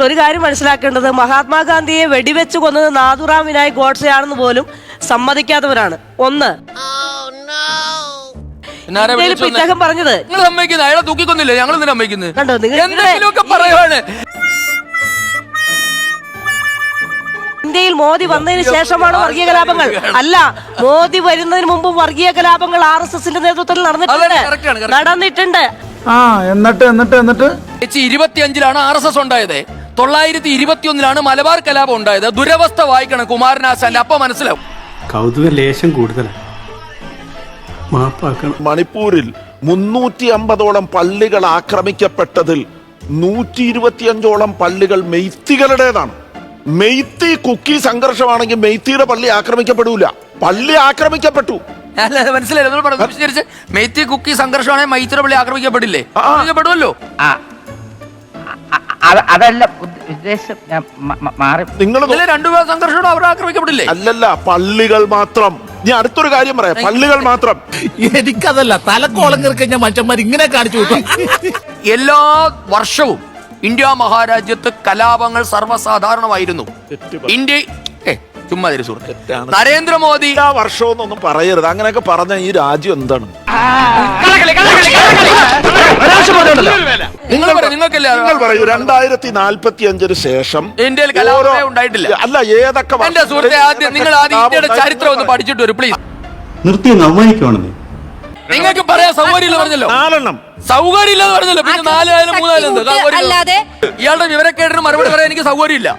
ഒരു കാര്യം മനസ്സിലാക്കേണ്ടത്, മഹാത്മാഗാന്ധിയെ വെടിവെച്ച് കൊന്നത് നാഥുറാം വിനായക് ഗോഡ്സെയാണെന്ന് പോലും സമ്മതിക്കാത്തവരാണ്. ഒന്ന്, ഇദ്ദേഹം പറഞ്ഞത് അയാളെ തൂക്കിക്കൊന്നില്ലേ, ഞങ്ങൾ സമ്മതിക്കുന്നത് കണ്ടോ, ഇന്ത്യയിൽ മോദി വന്നതിന് ശേഷമാണ് വർഗീയ കലാപങ്ങൾ. അല്ല, മോദി വരുന്നതിന് മുമ്പ് വർഗീയ കലാപങ്ങൾ RSSന്റെ നേതൃത്വത്തിൽ നടന്നിട്ടുണ്ട്. എന്നിട്ട് 25-ലാണ് RSS ഉണ്ടായത്. 921-ലാണ് മലബാർ കലാപം ഉണ്ടായത്. ദുരവസ്ഥ വായിക്കണം കുമാരനാശാന്റെ, അപ്പൊ മനസ്സിലാവും. കൗതുക ലേശം കൂടുതലാണ്. മണിപ്പൂരിൽ 350ഓളം പള്ളികൾ ആക്രമിക്കപ്പെട്ടതിൽ 125ഓളം പള്ളികൾ മെയ്ത്തികളുടേതാണ്. മെയ്ത്തി കുക്കി സംഘർഷമാണെങ്കിൽ മെയ്ത്തിയുടെ പള്ളി ആക്രമിക്കപ്പെടൂല, പള്ളി ആക്രമിക്കപ്പെട്ടു. മനസ്സിലായി. മെയ്ത്തി കുക്കി സംഘർഷമാണെങ്കിൽ മൈത്തിയുടെ പള്ളി ആക്രമിക്കപ്പെടില്ലേ? ആക്രമിക്കപ്പെടുമല്ലോ. അതല്ല ഉദ്ദേശം, നിങ്ങൾ രണ്ടുപേർ സംഘർഷം അവർ ആക്രമിക്കപ്പെടില്ലേ? അല്ലല്ല, പള്ളികൾ മാത്രം. ഞാൻ അടുത്തൊരു കാര്യം പറയാം, പള്ളികൾ മാത്രം. എനിക്കതല്ല, തലക്കോളം കിറക്കഞ്ഞ മനുഷ്യന്മാർ ഇങ്ങനെ കാണിച്ചു. എല്ലാ വർഷവും ഇന്ത്യ മഹാരാജ്യത്ത് കലാപങ്ങൾ സർവ്വസാധാരണമായിരുന്നു. ഇന്ത്യ ചുമ്മാ നരേന്ദ്രമോദി എല്ലാ വർഷവും ഒന്നും പറയരുത്. അങ്ങനെയൊക്കെ പറഞ്ഞ ഈ രാജ്യം എന്താണ്? നിങ്ങൾ പറയൂ, 2045 ശേഷം ഇന്ത്യയിൽ കലാപം ഉണ്ടായിട്ടില്ല. അല്ല, ഏതൊക്കെ എന്റെ സുഹൃത്തെ, ആദ്യം നിങ്ങൾ ഇന്ത്യയുടെ ചരിത്രം ഒന്ന് പഠിച്ചിട്ട് വരും പ്ലീസ്. നിർത്തി അവമാനിക്കുവാണെന്നേ. നിങ്ങൾക്ക് പറയാൻ സൗകര്യം പറഞ്ഞല്ലോ, 4 സൗകര്യം ഇല്ലെന്ന് പറഞ്ഞല്ലോ. പിന്നെ 4 ആയാലും 3 ആയാലും ഇയാളുടെ വിവരക്കേടിന് മറുപടി പറയാൻ എനിക്ക് സൗകര്യമില്ല.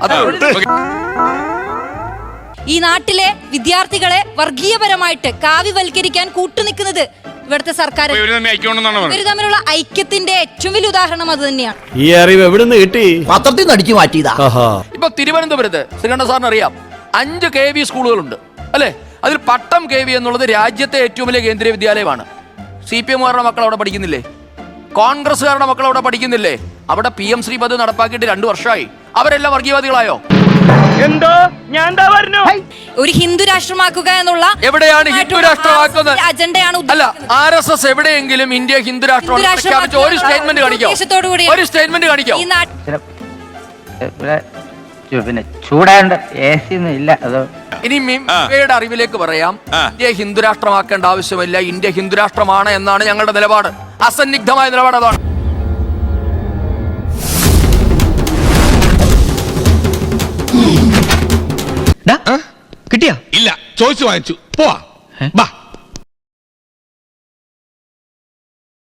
ഈ നാട്ടിലെ വിദ്യാർത്ഥികളെ വർഗീയപരമായിട്ട് കാവ്യവൽക്കരിക്കാൻ കൂട്ടുനിൽക്കുന്നത് ഇവിടുത്തെ സർക്കാർ. ഇവര് തമ്മിലുള്ള ഐക്യത്തിന്റെ ഏറ്റവും വലിയ ഉദാഹരണം അത് തന്നെയാണ്. ഈ അറിവ് എവിടുന്ന് കിട്ടി? പത്രത്തിൽ നിന്ന് അടിച്ചു മാറ്റിയതാ. ഇപ്പൊ തിരുവനന്തപുരത്ത് ശ്രീകണ്ഠ സാറിന് അറിയാം, 5 KV സ്കൂളുകളുണ്ട് അല്ലെ? അതിൽ പട്ടം KV എന്നുള്ളത് രാജ്യത്തെ ഏറ്റവും വലിയ കേന്ദ്രീയ വിദ്യാലയമാണ്. CPM-കാരുടെ മക്കൾ അവിടെ പഠിക്കുന്നില്ലേ? കോൺഗ്രസ്സുകാരുടെ മക്കൾ അവിടെ പഠിക്കുന്നില്ലേ? അവിടെ PM ശ്രീ പദ്ധതി നടപ്പാക്കിയിട്ട് 2 വർഷമായി. അവരെല്ലാം വർഗീയവാദികളായോ? ഒരു ഹിന്ദു രാഷ്ട്രമാക്കുക എന്നുള്ള എവിടെയാണ് ഹിന്ദു രാഷ്ട്രമാക്കുന്നത് അജണ്ടയാണ്. അല്ല, RSS എവിടെയെങ്കിലും ഇന്ത്യ ഹിന്ദു രാഷ്ട്രമാണ് പ്രഖ്യാപിച്ച ഒരു സ്റ്റേറ്റ്മെന്റ് കാണിക്കോ? ഒരു സ്റ്റേറ്റ്മെന്റ് കാണിക്കോ? പിന്നെ ചൂടാണ്ട് AC ഒന്നും ഇല്ല. അത് ഇനി മിംബയുടെ അറിവിലേക്ക് പറയാം, ഇന്ത്യ ഹിന്ദു രാഷ്ട്രമാക്കേണ്ട ആവശ്യമില്ല. ഇന്ത്യ ഹിന്ദു രാഷ്ട്രമാണ് എന്നാണ് ഞങ്ങളുടെ നിലപാട്. അസന്നിഗ്ധമായ നിലപാട് അതാണ്. കിട്ടിയാ? ഇല്ല, ചോദിച്ചു വാങ്ങിച്ചു. പോവാ.